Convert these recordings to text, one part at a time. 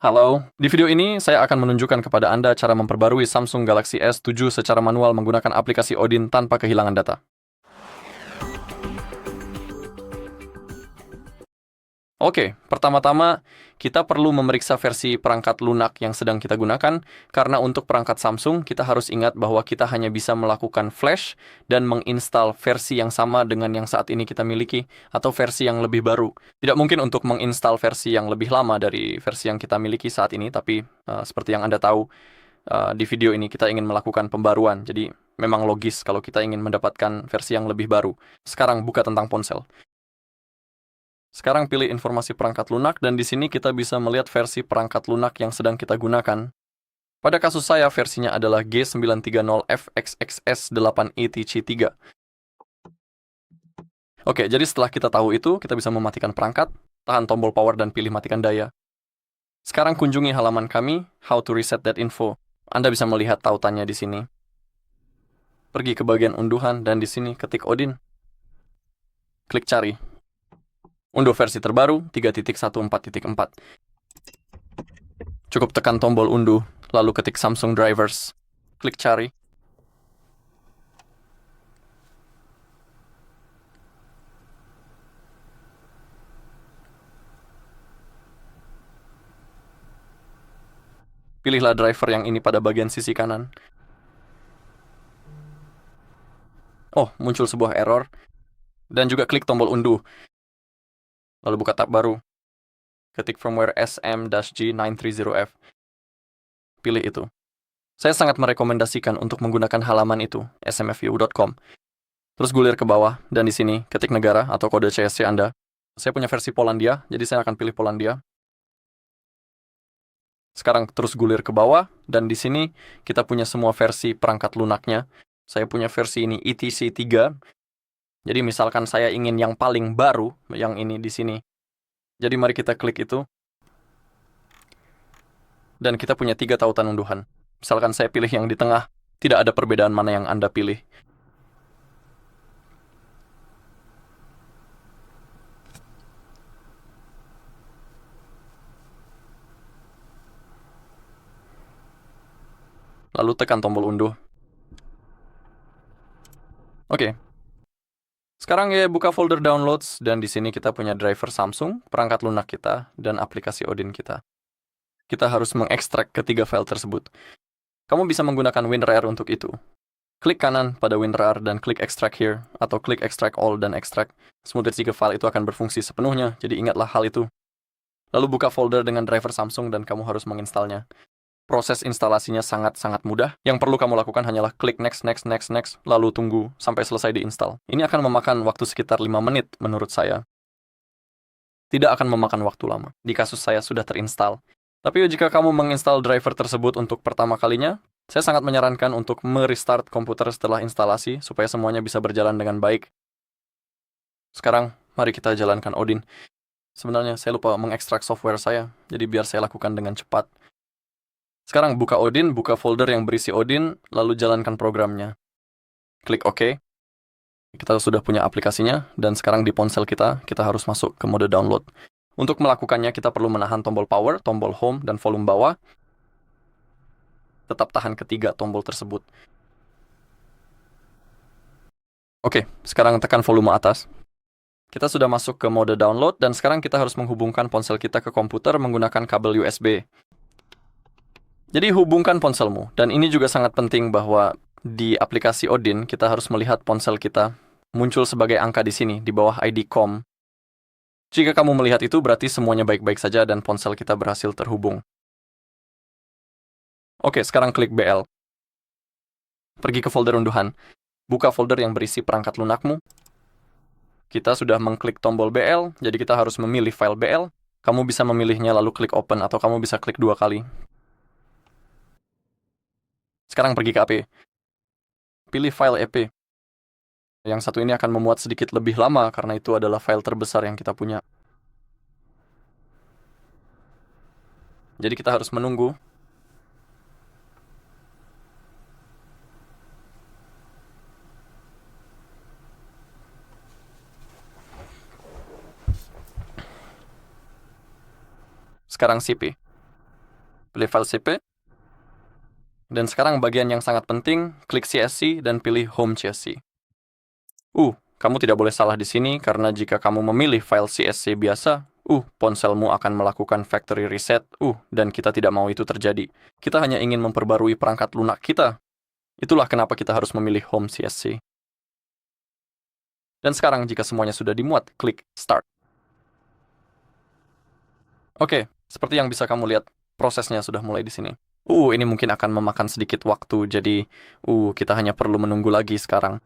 Halo, di video ini saya akan menunjukkan kepada Anda cara memperbarui Samsung Galaxy S7 secara manual menggunakan aplikasi Odin tanpa kehilangan data. Oke, pertama-tama kita perlu memeriksa versi perangkat lunak yang sedang kita gunakan, karena untuk perangkat Samsung kita harus ingat bahwa kita hanya bisa melakukan flash dan menginstal versi yang sama dengan yang saat ini kita miliki, atau versi yang lebih baru. Tidak mungkin untuk menginstal versi yang lebih lama dari versi yang kita miliki saat ini, tapi seperti yang Anda tahu, di video ini kita ingin melakukan pembaruan, jadi memang logis kalau kita ingin mendapatkan versi yang lebih baru. Sekarang buka tentang ponsel. Sekarang pilih informasi perangkat lunak, dan di sini kita bisa melihat versi perangkat lunak yang sedang kita gunakan. Pada kasus saya, versinya adalah G930FXXS8ETC3. Oke, jadi setelah kita tahu itu, kita bisa mematikan perangkat, tahan tombol power dan pilih matikan daya. Sekarang kunjungi halaman kami, How to Reset That Info. Anda bisa melihat tautannya di sini. Pergi ke bagian unduhan, dan di sini ketik Odin. Klik cari. Unduh versi terbaru 3.14.4. Cukup tekan tombol unduh, lalu ketik Samsung Drivers. Klik cari. Pilihlah driver yang ini pada bagian sisi kanan. Oh, muncul sebuah error. Dan juga klik tombol unduh. Lalu buka tab baru. Ketik firmware SM-G930F. Pilih itu. Saya sangat merekomendasikan untuk menggunakan halaman itu, smfu.com. Terus gulir ke bawah, dan di sini ketik negara atau kode CSC Anda. Saya punya versi Polandia, jadi saya akan pilih Polandia. Sekarang terus gulir ke bawah, dan di sini kita punya semua versi perangkat lunaknya. Saya punya versi ini ETC3. Jadi misalkan saya ingin yang paling baru, yang ini di sini. Jadi mari kita klik itu. Dan kita punya 3 tautan unduhan. Misalkan saya pilih yang di tengah, tidak ada perbedaan mana yang Anda pilih. Lalu tekan tombol unduh. Oke. Sekarang ya buka folder downloads, dan di sini kita punya driver Samsung, perangkat lunak kita, dan aplikasi Odin kita. Kita harus mengekstrak ketiga file tersebut. Kamu bisa menggunakan WinRAR untuk itu. Klik kanan pada WinRAR dan klik Extract Here, atau klik Extract All dan Extract. Semoga jika file itu akan berfungsi sepenuhnya, jadi ingatlah hal itu. Lalu buka folder dengan driver Samsung dan kamu harus menginstalnya. Proses instalasinya sangat-sangat mudah. Yang perlu kamu lakukan hanyalah klik next, next, next, next, lalu tunggu sampai selesai diinstal. Ini akan memakan waktu sekitar 5 menit menurut saya. Tidak akan memakan waktu lama. Di kasus saya sudah terinstal. Tapi jika kamu menginstal driver tersebut untuk pertama kalinya, saya sangat menyarankan untuk merestart komputer setelah instalasi supaya semuanya bisa berjalan dengan baik. Sekarang, mari kita jalankan Odin. Sebenarnya saya lupa mengekstrak software saya, jadi biar saya lakukan dengan cepat. Sekarang buka Odin, buka folder yang berisi Odin, lalu jalankan programnya. Klik OK. Kita sudah punya aplikasinya, dan sekarang di ponsel kita harus masuk ke mode download. Untuk melakukannya, kita perlu menahan tombol power, tombol home, dan volume bawah. Tetap tahan ketiga tombol tersebut. Oke, sekarang tekan volume atas. Kita sudah masuk ke mode download, dan sekarang kita harus menghubungkan ponsel kita ke komputer menggunakan kabel USB. Jadi hubungkan ponselmu, dan ini juga sangat penting bahwa di aplikasi Odin kita harus melihat ponsel kita muncul sebagai angka di sini, di bawah ID COM. Jika kamu melihat itu, berarti semuanya baik-baik saja dan ponsel kita berhasil terhubung. Oke, sekarang klik BL. Pergi ke folder unduhan. Buka folder yang berisi perangkat lunakmu. Kita sudah mengklik tombol BL, jadi kita harus memilih file BL. Kamu bisa memilihnya lalu klik open, atau kamu bisa klik 2 kali. Sekarang pergi ke AP. Pilih file EP. Yang satu ini akan memuat sedikit lebih lama karena itu adalah file terbesar yang kita punya. Jadi kita harus menunggu. Sekarang CP. pilih file CP. Dan sekarang bagian yang sangat penting, klik CSC dan pilih Home CSC. Kamu tidak boleh salah di sini karena jika kamu memilih file CSC biasa, ponselmu akan melakukan factory reset, dan kita tidak mau itu terjadi. Kita hanya ingin memperbarui perangkat lunak kita. Itulah kenapa kita harus memilih Home CSC. Dan sekarang jika semuanya sudah dimuat, klik Start. Oke, seperti yang bisa kamu lihat, prosesnya sudah mulai di sini. Ini mungkin akan memakan sedikit waktu, jadi kita hanya perlu menunggu lagi sekarang.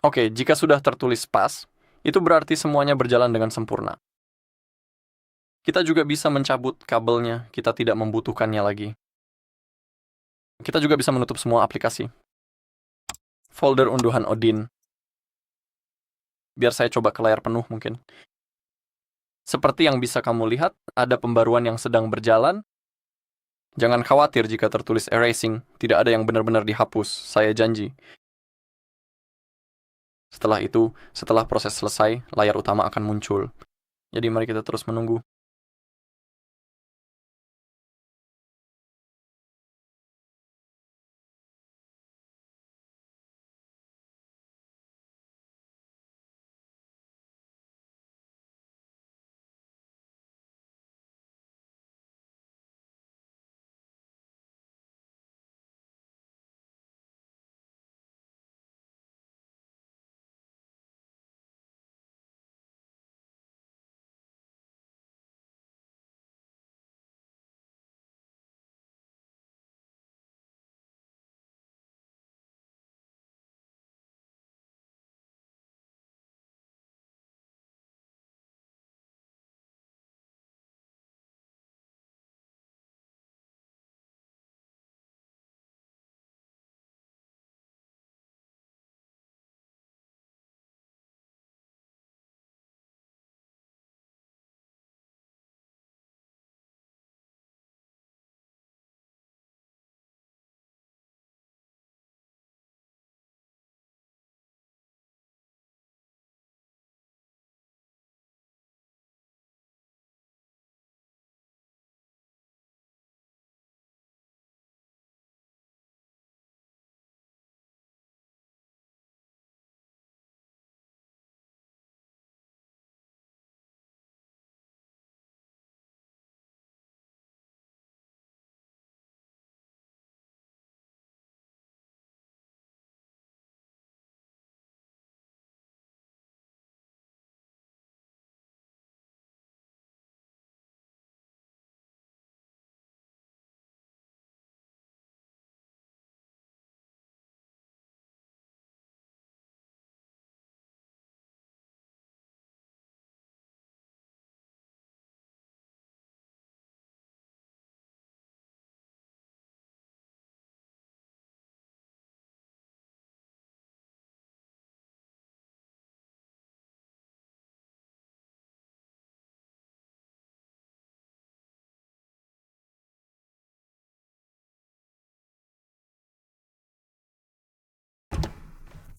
Oke, jika sudah tertulis pas, itu berarti semuanya berjalan dengan sempurna. Kita juga bisa mencabut kabelnya, kita tidak membutuhkannya lagi. Kita juga bisa menutup semua aplikasi. Folder unduhan Odin. Biar saya coba ke layar penuh mungkin. Seperti yang bisa kamu lihat, ada pembaruan yang sedang berjalan. Jangan khawatir jika tertulis erasing, tidak ada yang benar-benar dihapus, saya janji. Setelah itu, setelah proses selesai, layar utama akan muncul. Jadi mari kita terus menunggu.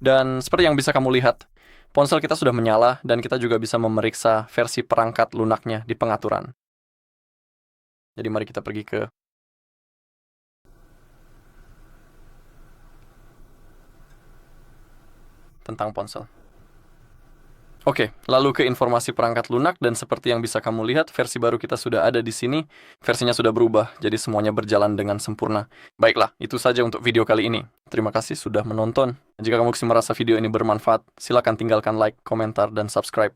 Dan seperti yang bisa kamu lihat, ponsel kita sudah menyala dan kita juga bisa memeriksa versi perangkat lunaknya di pengaturan. Jadi mari kita pergi ke tentang ponsel. Oke, lalu ke informasi perangkat lunak dan seperti yang bisa kamu lihat, versi baru kita sudah ada di sini. Versinya sudah berubah, jadi semuanya berjalan dengan sempurna. Baiklah, itu saja untuk video kali ini. Terima kasih sudah menonton. Jika kamu merasa video ini bermanfaat, silakan tinggalkan like, komentar, dan subscribe.